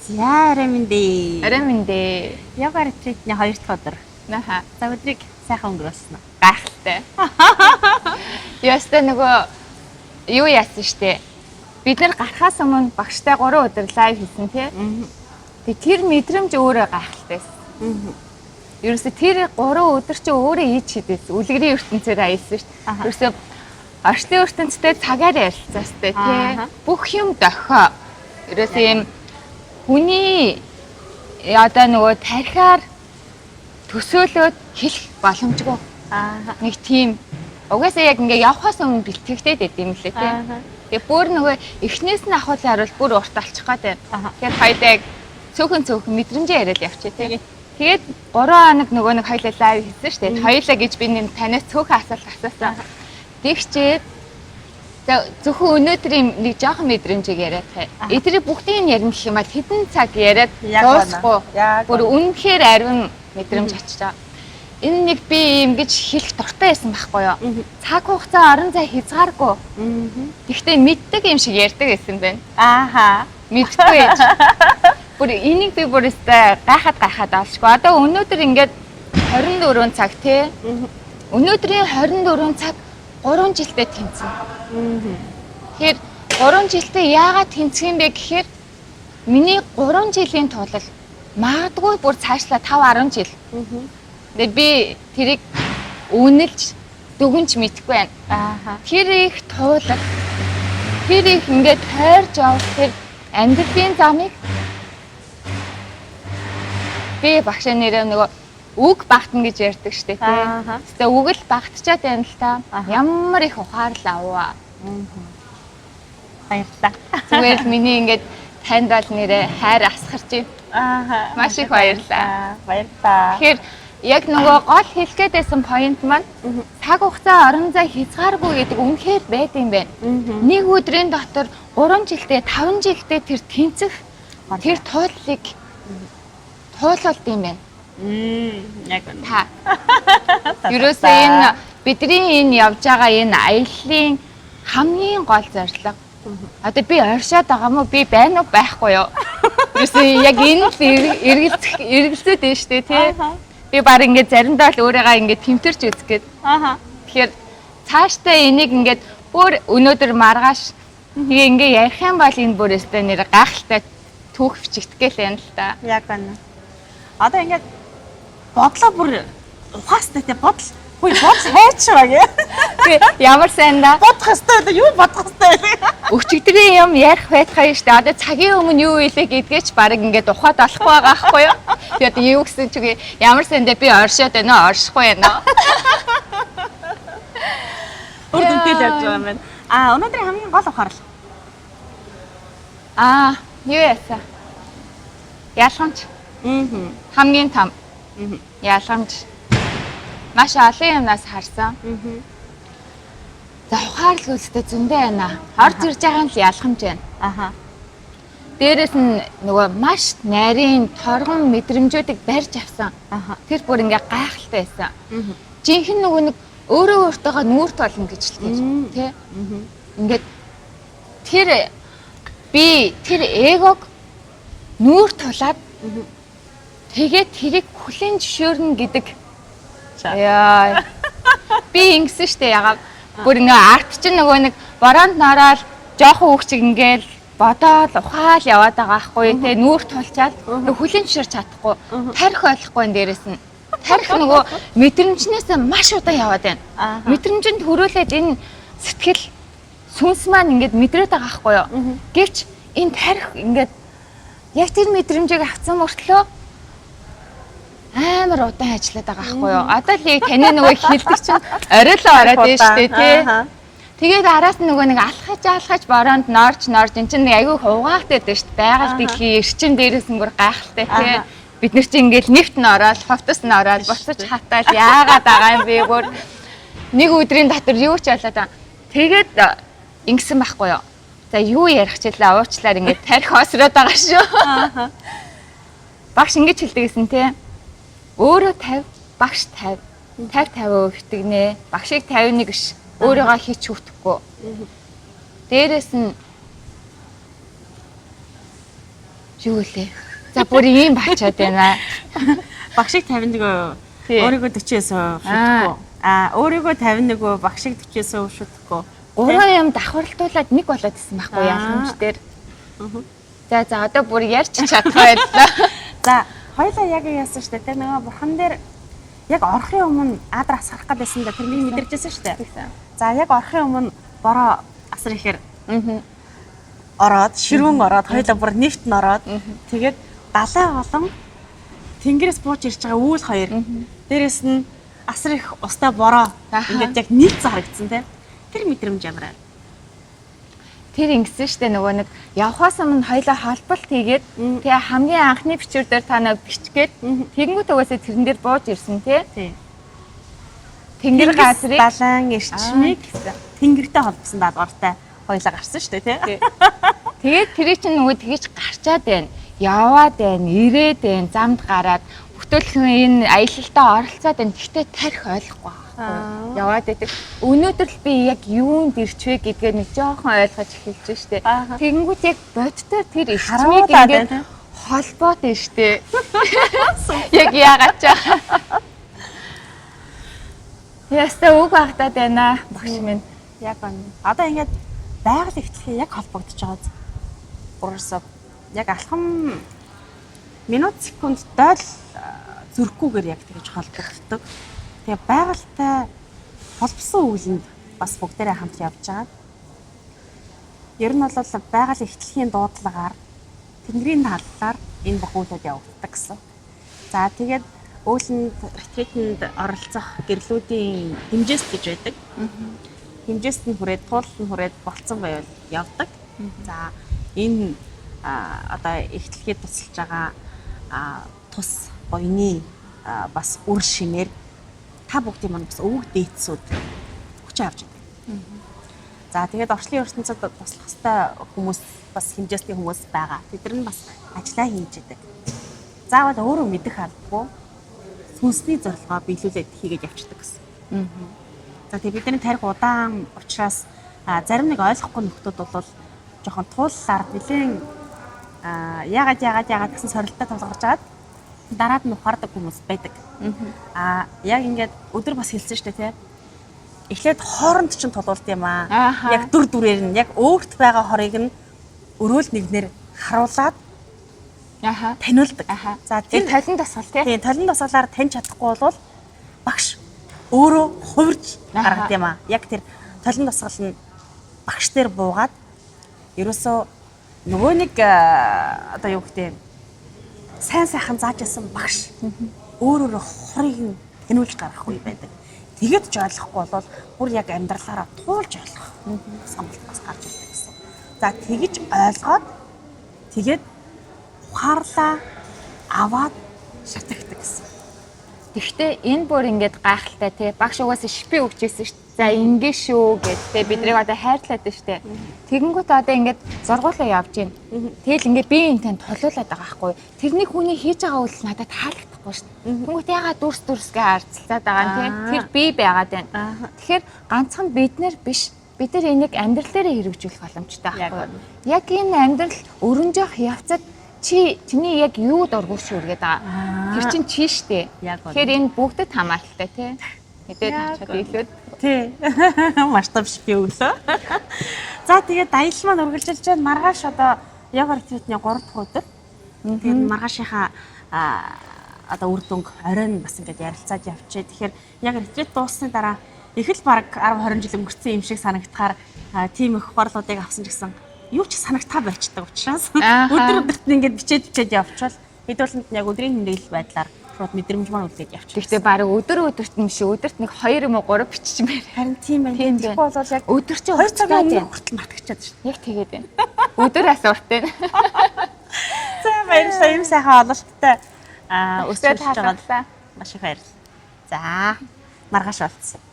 За арай мэндэ. Арай мэндэ. Йога ретритний 2 дахь өдөр. Наха. За өдрийг сайхан өнгөрүүлсэн үү? Гайхалтай. Ястаа нөгөө юу яасан штэ. Бид нар гарахаас өмнө багштай 3 өдөр лайв хийсэн тий. Тэг тэр мэдрэмж өөрөө гайхалтайсэн. Ерөөсө тэр 3 өдөр чи өөрөө ийж хийдээс. Үлгэрийн ертөнцөөр аялсан штэ. Ерөөсө орчлын ертөнцтэй цагаар ярилцаастай тий. Бүх юм дохио. Ерөөсө юм хүний одоо нөгөө тархиар төсөөлөд хэлэх боломжгүй. Нэг тийм угаасаа яг ингээ явхаас өмнө бэлтгэгдээд байд юм лээ тий. Тэгээ бүр нөгөө эхнээс нь ахуулын харуул бүр урт алчих гээд байна. Тэгэхээр хоёлаа яг цөөхөн мэдрэмжээ яриад явчих тий. Тэгээд 3 хоног нөгөө нэг хоёлаа лайв хийсэн шүү дээ. Хоёлаа гэж би нэг танаас цөөхөн асуулт асуусан. Тэгчээд зөвхөн өнөөдрийн нэг жоохон мэдрэмжийг яриад хай. Эдрийг бүгдийг нь ярих юм бол хэдэн цаг яриад дуусахгүй. Бүр үнэхээр ариун мэдрэмж очиж. Энэ нэг би юм гэж хэлэх дуртай байсан байхгүй юу? Цаг хугацаа орон зай хязгааргүй. Гэхдээ мэддэг юм шиг ярьдаг байсан байна. Мэдхгүй яж. Бүр энийг би бүр өстэй гайхаад олшгүй. Одоо өнөөдөр ингээд 24 цаг тий. Өнөөдрийн 24 цаг 3 жилдээ тэмцэн. Тэгэхээр 3 жилдээ яагаад тэмцэх юм бэ гэхээр миний 3 жилийн тулал магадгүй бүр цаашлаа 5-10 жил. Тэгээд би тэрийг үнэлж дүгнж мэдэхгүй байна. Тэр их туулал тэр их ингээд тойрж авах тэр амьдралын замыг би багшаа нэрээ нөгөө үг багтна гэж ярьдаг штэ тий. Тэгтээ үг л багтчаад байна л та. Ямар их ухаарлаа аваа. Баярлалаа. Зүгээр миний ингээд танд бол нэрээ хайр асгарч байна. Маш их баярлалаа. Баярлалаа. Тэгэхээр яг нөгөө гол хэлэх гээд байсан point маань цаг хугацаа орон зай хязгааргүй гэдэг үнэхээр байд юм байна. Нэг өдрийн дотор 3 жилдээ 5 жилдээ тэр тэнцэх тэр тууллыг туулалт юм байна. Яг үнэ. Та. Ерөөсөө энэ бидний энэ явж байгаа энэ аяллаа хамгийн гол зорилго. Одоо би оршоод байгаа мó би байна уу байхгүй юу? Ерөөсөө яг энэ л эргэлзээд байна шүү дээ тий. Би баг ингээд заримдаа л өөрийгөө ингээд тэмтэрч үзэх гээд. Тэгэхээр цаашдаа энийг ингээд бүр өнөөдөр маргааш ингээ ярих юм бол энэ бүр өстэй нэр гайхалтай түүх бичигдэхгээл юм л та. Яг үнэ. Одоо ингээд бодлоо бүр ухаастай тий бодол. Хөөе бодол хайчваа гээ. Тэгээ ямар сайн да. Бодох хэвээр юу бодох хэвээр. Өчигдрийн юм ярих байтхаа шүү дээ. Одоо цагийн өмнө юу илээ гэдгээч баг ингээд ухаад олохгүй байгаа байхгүй юу? Би одоо юу гэсэн чигээ ямар сайн да би оршоод байна уу, оршихгүй байна уу? Өөр дүнтэй л явж байгаа юм байна. Өнөөдрийн хамгийн гол ухаарл. Юу яасан? Ялгамж. Хамгийн том. Ялгамж. Маш олон юмнаас харсан. За ухаарл үлстэй зөндөө байна. Орж ирж байгаа нь л ялгамж байна. Дээрээс нь нөгөө маш нарийн торгон мэдрэмжүүдийг барьж авсан. Тэр бүр ингээ гайхалтай байсан. Жинхэнэ нөгөө нэг өөрөө өөртөөгөө нүүр толно гэж л тий. Ингээд тэр эгог нүүр тулаад тэгээд тэрийг хүлээн зөвшөөрнө гэдэг. Яа. Би ингэсэн штэ ягаад бүр ингээ арт чинь нөгөө нэг бороонд нороод жоохон хүүхчиг ингээл бодоод ухаал яваад байгаа байхгүй тий нүүр тулчаад хүлээн зөвшөөрч чадахгүй тарих ойлгохгүй энэ дээрээс нь тарих нөгөө мэдрэмжнээс маш удаан яваад байна. Мэдрэмжинд хөрөөлээд энэ сэтгэл сүнс маань ингээд мэдрээд байгаа байхгүй юу. Гэвч энэ тарих ингээд яг тэр мэдрэмжийг авсан мөртлөө амар удаан ажиллаад байгаа байхгүй юу. Одоо л яг таны нөгөө хэлдэг чинь орой л ороод байна шүү дээ тий. Тэгээд араас нь нөгөө нэг алхаж бороонд норж эн чинь айгүй хувгаагтай байдаг шүү дээ. Байгаль дэлхийн эрчим дээрээс нь бүр гайхалтай тий. Бид нар чинь ингээл нэвт нь ороод, ховтос нь ороод, буцаж хатаал яагаад байгаа юм бэ бүр нэг өдрийн дотор юу ч болоод байгаа. Тэгээд ингэсэн байхгүй юу. За юу ярих чилээ уучлаар ингээд тарих осроод байгаа шүү. Багш ингэж хэлдэг гэсэн тий. Өөрөө 50, багш 50. 50% итгэнэ. Багшийг 51 биш. Өөрийгөө хийч хүртэхгүй. Дээрээс нь Юу лээ. За бүр ийм бачаад байна. Багшиг 51 Тий. өөрийгөө 49% шүтгэхгүй. Өөрийгөө 51 багшиг 49% шүтгэхгүй. Гурван юм давхарлуулаад нэг болоод исэн байхгүй ялгамж дээр. За одоо бүр ярьж чадах байлаа. За хоёлаа яг яасан штэ тэр нөгөө бурхан дээр яг орохын өмнө адраас харах гэдсэн дээ тэрнийг мэдэрчээсэн штэ. За яг орохын өмнө бороо асар ихээр ороод ширүүн ороод хоёлаа бүр нэвт н ороод тэгээд далай болон тэнгэрээс бууж ирж байгаа үүл хоёр дээрэс нь асар их устай бороо ингээд яг нийт харагдсан те тэр мэдрэмж ямар. Тэр ингэсэн штэ нөгөө нэг явхаас өмнө хоёлаа холболт хийгээд тэгээ хамгийн анхны бичвэр дээр та нэг бичгээд тэгэнгүүт угаасаа тэрэн дээр бууж ирсэн тий. Тэнгэр газрыг далайн эрчмийг тэнгэртэй холбосон даалгавартай хоёлаа гарсан штэ тий. Тэгээд тэрий чинь нөгөө тэгэж гарчаад байна. Яваад байна, ирээд байна, замд гараад бүтээлхэн энэ аялалтаа оролцоод байна. Гэхдээ тарих ойлгохгүй байхгүй. Яваад байдаг. Өнөөдөр л би яг юунд ирчвэ гэдгээ нэг жоохон ойлгож эхэлж штэ. Тэгэнгүүт яг бодтоор тэр эрчмийг ингээд холбоод байна штэ. Яг яагаад ч яста үг багтаад байна багш минь. Яг байна. Одоо ингээд байгаль ихтлэхээ яг холбогдож байгаа. Уурсаа яг алхам минут секундтай л зүрхгүйгээр яг тэгж холбогддог. Тэгээ байгальтай холбосон үйлэнд бас бүгдээрээ хамт явж байгаа. Ер нь бол байгаль ихтлэхийн дуудлагаар тэнгэрийн таллаар энэ бүх үйлүүд явагддаг гэсэн. За тэгээд ууланд ретритэнд оролцох гэрлүүдийн хэмжээс гэж байдаг. Хэмжээст нь хүрээд туулалт нь хүрээд болцсон байвал явдаг. За энэ одоо ихтлэхэд тусалж байгаа тус буйны бас үр шимээр та бүгдийн маань бас өвөг дээдсүүд хүч авч байдаг. За тэгээд орчлын ертөнцид туслах хэвээр хүмүүс бас хэмжээсний хүмүүс байгаа. Тэд нар бас ажиллаа хийж байдаг. Заавал өөрөө мэдэх албагүй сүнсний зорилгоо биелүүлээд хийгээд явчихдаг гэсэн. За тэгээд бидний тарих удаан учраас зарим нэг ойлгохгүй нөхдүүд бол жоохон тууллаар нэлээд яагаад гэсэн сорилттой тулгарч агаад дараад нь ухаардаг хүмүүс байдаг. Яг ингээд өдөр бас хэлсэн шүү дээ тий. Эхлээд хооронд чинь тулуулд юм яг дүр дүрээр нь яг өөрт байгаа хорыг нь өрөөл нэгнэр харуулад таниулдаг. За тэр толин тасгал тий. Тийм толин тасгалаар таньж чадахгүй бол багш өөрөө хувирж гаргад юм яг тэр толин тасгал нь багш дээр буугаад ерөөсөө нөгөө нэг одоо юу гэдэг сайн сайхан зааж ясан багш өөрөөр хорыг нь тэнүүлж гаргах үе байдаг. Тэгээд ч ойлгохгүй бол бүр яг амьдралаараа туулж ойлгох сонголт бас гарч ирдэг гэсэн. За тэгэж ойлгоод тэгээд ухаарлаа аваад шатагддаг гэсэн. Тэгэхдээ энэ бүр ингээд гайхалтай тий. Багш угаасаа шипи өгчээсэн шүү дээ. За ингэ шүү гэдэг бидний одоо хайрлаад байна шүү дээ. Тэгэнгүүт одоо ингээд зургуулаа явж гин. Тэгэл ингээд би энэ тань толиулаад байгаа байхгүй. Тэрний хүний хийж байгаа үйл надад таалагдахгүй шүү дээ. Тэнгүүт ягаад дүрсгээ арцлаад байгаа нь тий. Тэр би байгаад байна. Тэгэхээр ганцхан бид нар биш. Бид нар энийг амьдрал дээр хэрэгжүүлэх боломжтой байхгүй. Яг энэ амьдрал өрнжих явцад чиний яг юу дургуурч үргээд байгаа. Тэр чинь чи штэ. Тэгэхээр энэ бүгдэд хамааралтай тий. Хэдээд хачаад илүү тий. Масштаб шипи өглөө. За тэгээд аялал маань үргэлжилж байна. Маргааш одоо yoga retreat-ний 3 дахь өдөр. Тэгээд маргаашийнхаа одоо үр дүнг оройн бас ингээд ярилцаад явчихъя. Тэгэхээр яг retreat дууссаны дараа их л баг 10-20 жил өнгөрцөн юм шиг санагдахаар тийм их борлуудыг авсан гэсэн юу ч санагтаа байцдаг учраас өдөр өдөрт ингээд бичээд явчихвал хэдүүлэнд яг өдрийн хэмнэл байдлаар шууд мэдрэмж маань үлдээд явчих. Гэхдээ баг өдөр өдөрт юм шиг өдөрт нэг 2 юм уу 3 биччихмээр. Харин тийм байна. Тэгэхгүй бол яг өдөр чинь 2 цагийн өмнө хүртэл мартчихад шүү. Яг тэгээд байна. Өдөр асуурт байна. За баярлалаа. Ийм сайхан ололттой өсвөр таалагдсан. маш их баярлалаа. За маргааш болцсон.